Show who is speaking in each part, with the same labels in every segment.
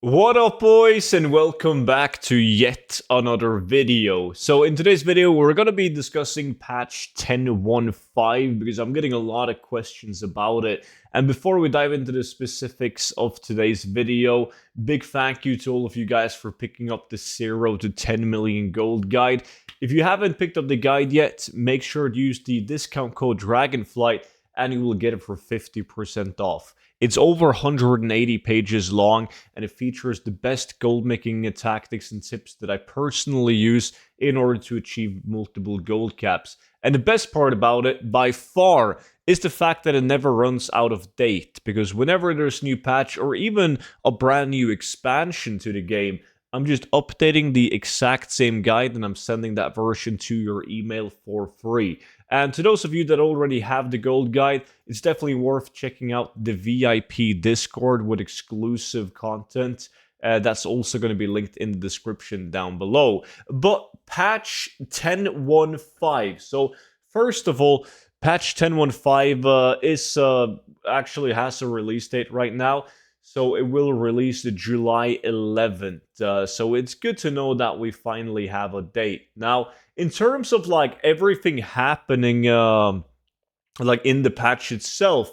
Speaker 1: What up, boys, and welcome back to yet another video. So in today's video, we're going to be discussing patch 10.15 because I'm getting a lot of questions about it. And before we dive into the specifics of today's video, big thank you to all of you guys for picking up the 0 to 10 million gold guide. If you haven't picked up the guide yet, make sure to use the discount code DRAGONFLIGHT and you will get it for 50% off. It's over 180 pages long, and it features the best gold making tactics and tips that I personally use in order to achieve multiple gold caps. And the best part about it, by far, is the fact that it never runs out of date, because whenever there's a new patch or even a brand new expansion to the game, I'm just updating the exact same guide and I'm sending that version to your email for free. And to those of you that already have the gold guide, it's definitely worth checking out the VIP Discord with exclusive content. That's also going to be linked in the description down below. But patch 10.15. So first of all, patch 10.15 is actually has a release date right now. So it will release July 11th. So it's good to know that we finally have a date. Now, in terms of like everything happening like in the patch itself,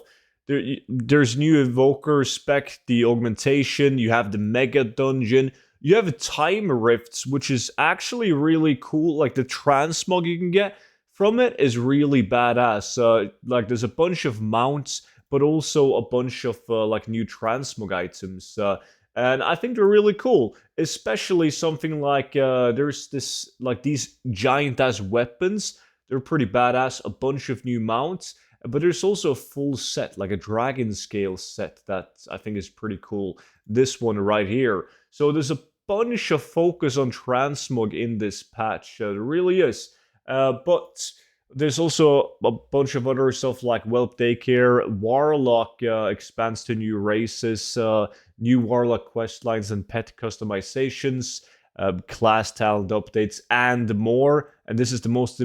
Speaker 1: there's new evoker spec, the augmentation, you have the mega dungeon, you have time rifts, which is actually really cool. Like the transmog you can get from it is really badass. Like there's a bunch of mounts, but also a bunch of like new transmog items. And I think they're really cool, especially something like there's this like these giant ass weapons. They're pretty badass. A bunch of new mounts, but there's also a full set, like a dragon scale set that I think is pretty cool. This one right here. So there's a bunch of focus on transmog in this patch. There really is. But there's also a bunch of other stuff like Whelp Daycare, Warlock expands to new races, new Warlock questlines and pet customizations, class talent updates, and more. And this is the most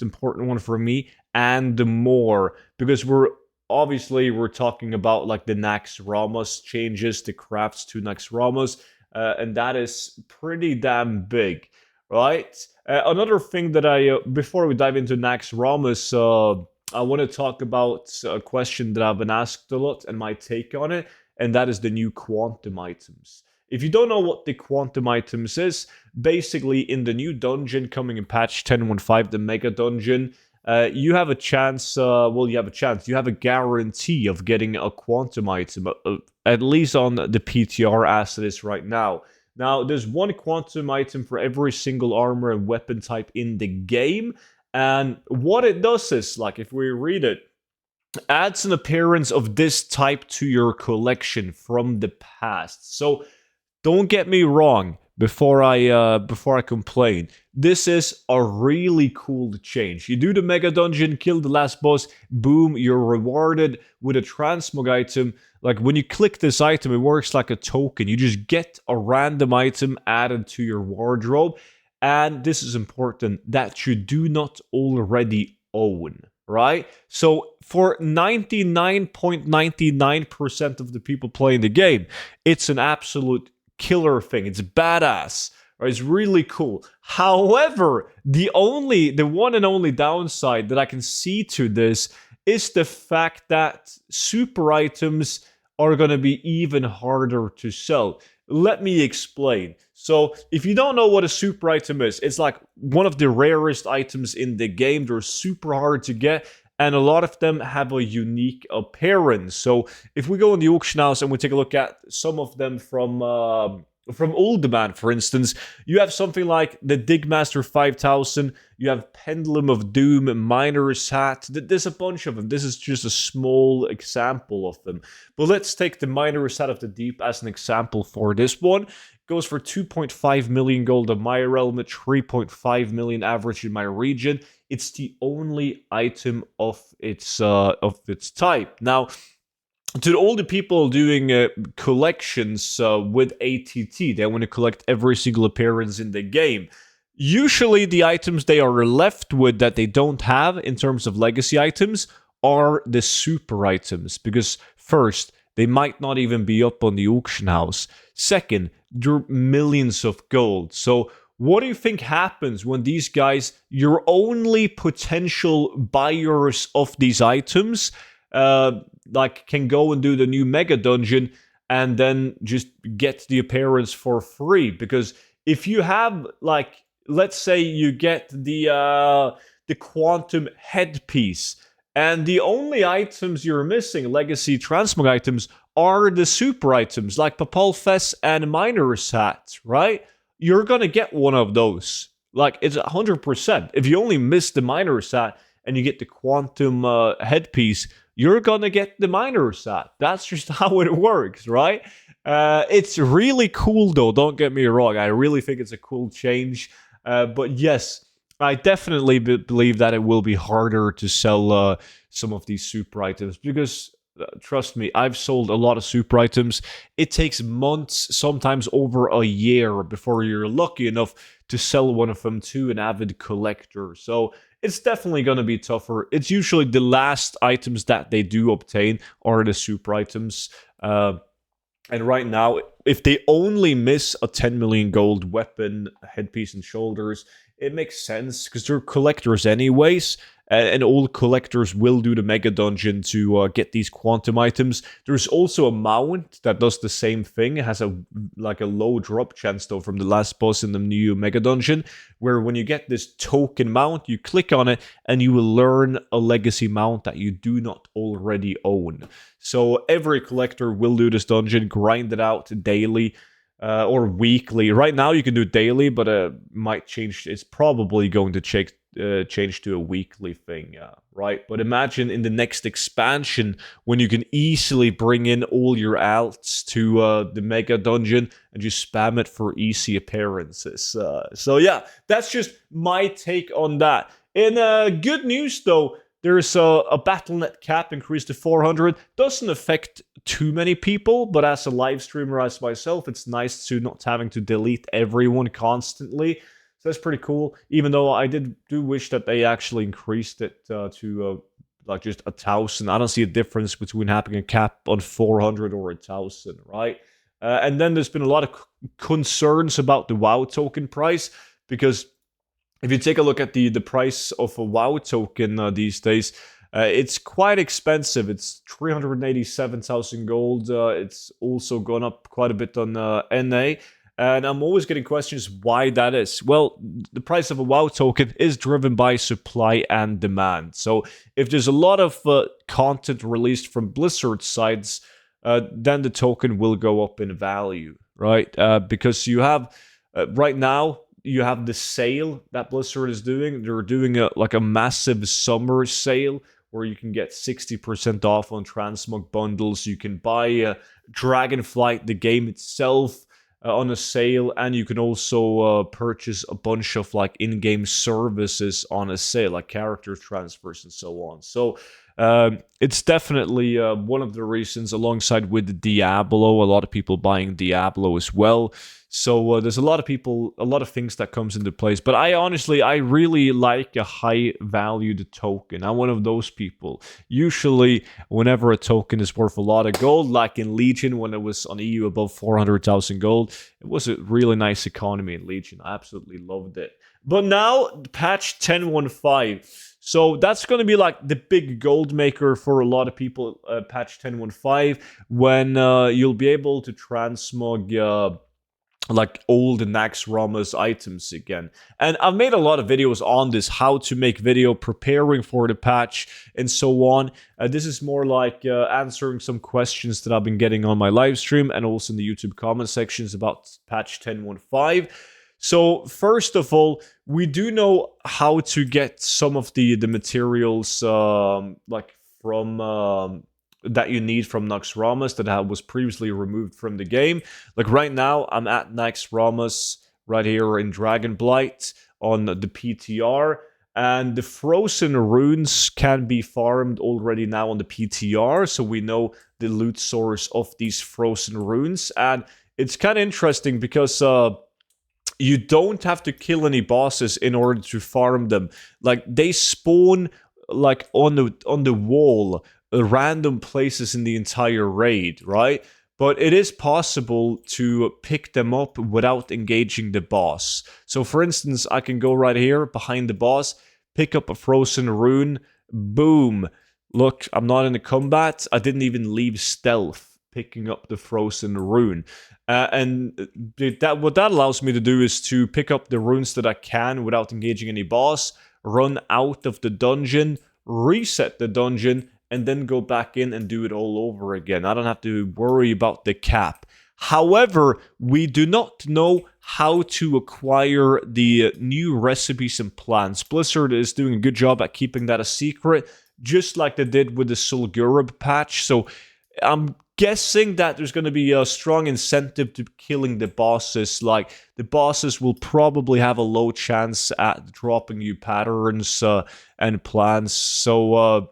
Speaker 1: important one for me, and more, because we're talking about like the Naxxramas changes, the crafts to Naxxramas, and that is pretty damn big, right? Another thing that before we dive into Naxxramas, I want to talk about a question that I've been asked a lot and my take on it, and that is the new quantum items. If you don't know what the quantum items is, basically in the new dungeon coming in patch 10.15, the mega dungeon, you have a chance, you have a guarantee of getting a quantum item, at least on the PTR as it is right now. Now, there's one quantum item for every single armor and weapon type in the game, and what it does is, like, if we read it, adds an appearance of this type to your collection from the past. So, don't get me wrong, before I complain, this is a really cool change. You do the mega dungeon, kill the last boss, boom, you're rewarded with a transmog item. Like when you click this item, it works like a token. You just get a random item added to your wardrobe, and this is important, that you do not already own, right? So for 99.99% of the people playing the game, it's an absolute killer thing. It's badass. Right? It's really cool. However, the one and only downside that I can see to this is the fact that super items are going to be even harder to sell. Let me explain. So, if you don't know what a super item is, it's like one of the rarest items in the game. They're super hard to get, and a lot of them have a unique appearance. So, if we go in the auction house and we take a look at some of them from Old Demand, for instance, you have something like the Digmaster 5000, you have Pendulum of Doom, Miner's Hat, there's a bunch of them. This is just a small example of them. But let's take the Miner's Hat of the Deep as an example for this one. It goes for 2.5 million gold in my realm, 3.5 million average in my region. It's the only item of its type. Now, to all the people doing collections with ATT, they want to collect every single appearance in the game. Usually the items they are left with that they don't have in terms of legacy items are the super items, because first, They might not even be up on the auction house. Second, they're millions of gold. So what do you think happens when these guys, your only potential buyers of these items, like can go and do the new mega dungeon and then just get the appearance for free? Because if you have, like, let's say you get the quantum headpiece, and the only items you're missing, legacy transmog items, are the super items like Papalfes and Miner's Hat, right? You're gonna get one of those. Like, it's 100%. If you only miss the Miner's Hat and you get the quantum headpiece, you're gonna get the Miner's Hat. That's just how it works, right? It's really cool, though. Don't get me wrong. I really think it's a cool change. But yes, I definitely believe that it will be harder to sell some of these super items because, trust me, I've sold a lot of super items. It takes months, sometimes over a year, before you're lucky enough to sell one of them to an avid collector. So it's definitely going to be tougher. It's usually the last items that they do obtain are the super items. And right now, if they only miss a 10 million gold weapon, headpiece, and shoulders, it makes sense because they're collectors anyways, and all collectors will do the mega dungeon to get these quantum items. There's also a mount that does the same thing. It has a low drop chance though from the last boss in the new mega dungeon, where when you get this token mount, you click on it and you will learn a legacy mount that you do not already own. So every collector will do this dungeon, grind it out daily. Or weekly. Right now you can do daily, but might change. It's probably going to change to a weekly thing, right? But imagine in the next expansion when you can easily bring in all your alts to the mega dungeon and just spam it for easy appearances. So yeah, that's just my take on that. In good news though, there's a BattleNet cap increase to 400. Doesn't affect too many people, but as a live streamer as myself, it's nice to not having to delete everyone constantly. So that's pretty cool. Even though I do wish that they actually increased it to like just 1,000. I don't see a difference between having a cap on 400 or 1,000, right? And then there's been a lot of concerns about the WoW token price, because if you take a look at the price of a WoW token these days, it's quite expensive. It's 387,000 gold. It's also gone up quite a bit on NA. And I'm always getting questions why that is. Well, the price of a WoW token is driven by supply and demand. So if there's a lot of content released from Blizzard sides, then the token will go up in value, right? Because you have, right now, you have the sale that Blizzard is doing. They're doing a massive summer sale where you can get 60% off on Transmog bundles. You can buy Dragonflight, the game itself, on a sale, and you can also purchase a bunch of like in-game services on a sale, like character transfers and so on. So it's definitely one of the reasons, alongside with Diablo, a lot of people buying Diablo as well. So there's a lot of things that comes into place. But I really like a high valued token. I'm one of those people. Usually, whenever a token is worth a lot of gold, like in Legion when it was on EU above 400,000 gold, it was a really nice economy in Legion. I absolutely loved it. But now, patch 10.15. So that's going to be like the big gold maker for a lot of people, patch 10.15, when you'll be able to transmog like old Naxxramas items again. And I've made a lot of videos on this, how to make video preparing for the patch and so on. This is more like answering some questions that I've been getting on my live stream and also in the YouTube comment sections about patch 10.15. So first of all, we do know how to get some of the materials like from that you need from Naxxramas that was previously removed from the game. Like right now, I'm at Naxxramas right here in Dragonblight on the PTR, and the frozen runes can be farmed already now on the PTR, so we know the loot source of these frozen runes. And it's kind of interesting because you don't have to kill any bosses in order to farm them. Like they spawn like on the wall random places in the entire raid, right? But it is possible to pick them up without engaging the boss. So for instance, I can go right here behind the boss, pick up a frozen rune, boom. Look, I'm not in the combat. I didn't even leave stealth picking up the frozen rune. And that what that allows me to do is to pick up the runes that I can without engaging any boss, run out of the dungeon, reset the dungeon, and then go back in and do it all over again. I don't have to worry about the cap. However, we do not know how to acquire the new recipes and plans. Blizzard is doing a good job at keeping that a secret, just like they did with the Sulgurub patch. So I'm guessing that there's going to be a strong incentive to killing the bosses. Like, the bosses will probably have a low chance at dropping you patterns and plans. So,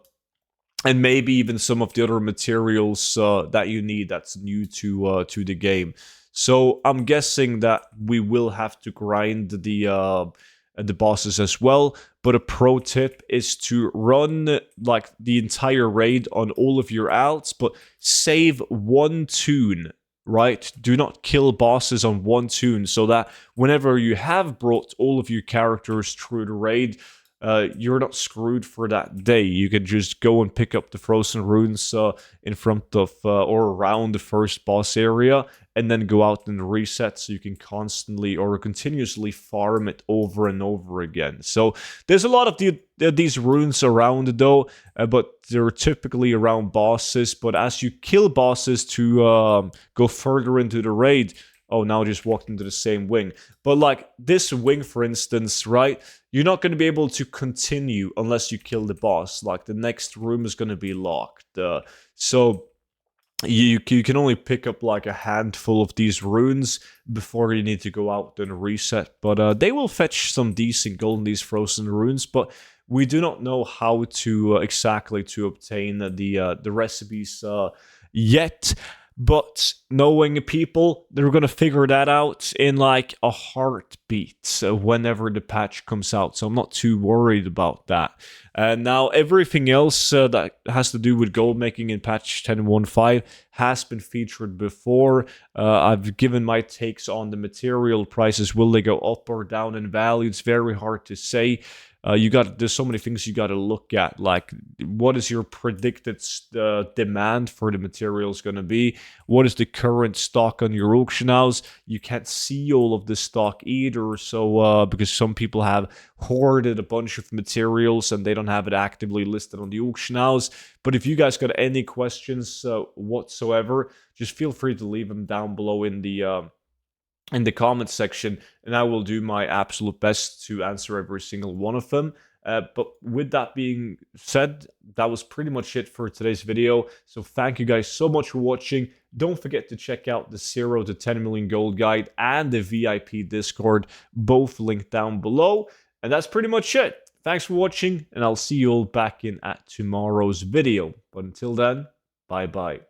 Speaker 1: and maybe even some of the other materials that you need that's new to the game. So I'm guessing that we will have to grind the bosses as well. But a pro tip is to run like the entire raid on all of your alts, but save one toon. Right? Do not kill bosses on one toon, so that whenever you have brought all of your characters through the raid, you're not screwed for that day. You can just go and pick up the frozen runes in front of or around the first boss area, and then go out and reset, so you can constantly or continuously farm it over and over again. So there's a lot of these runes around though, but they're typically around bosses. But as you kill bosses to go further into the raid, oh, now I just walked into the same wing. But like this wing, for instance, right? You're not going to be able to continue unless you kill the boss. Like, the next room is going to be locked. So you can only pick up like a handful of these runes before you need to go out and reset. But they will fetch some decent gold in these frozen runes. But we do not know how to exactly to obtain the recipes yet. But knowing people, they're going to figure that out in like a heartbeat whenever the patch comes out. So I'm not too worried about that. And now everything else that has to do with gold making in patch 10.1.5 has been featured before. I've given my takes on the material prices. Will they go up or down in value? It's very hard to say. There's so many things you got to look at, like what is your predicted demand for the materials going to be? What is the current stock on your auction house? You can't see all of the stock either, so because some people have hoarded a bunch of materials and they don't have it actively listed on the auction house. But if you guys got any questions whatsoever, just feel free to leave them down below in the comments section, and I will do my absolute best to answer every single one of them. But with that being said, that was pretty much it for today's video. So thank you guys so much for watching. Don't forget to check out the 0 to 10 million gold guide and the VIP Discord, both linked down below. And that's pretty much it. Thanks for watching, and I'll see you all back in at tomorrow's video. But until then, bye-bye.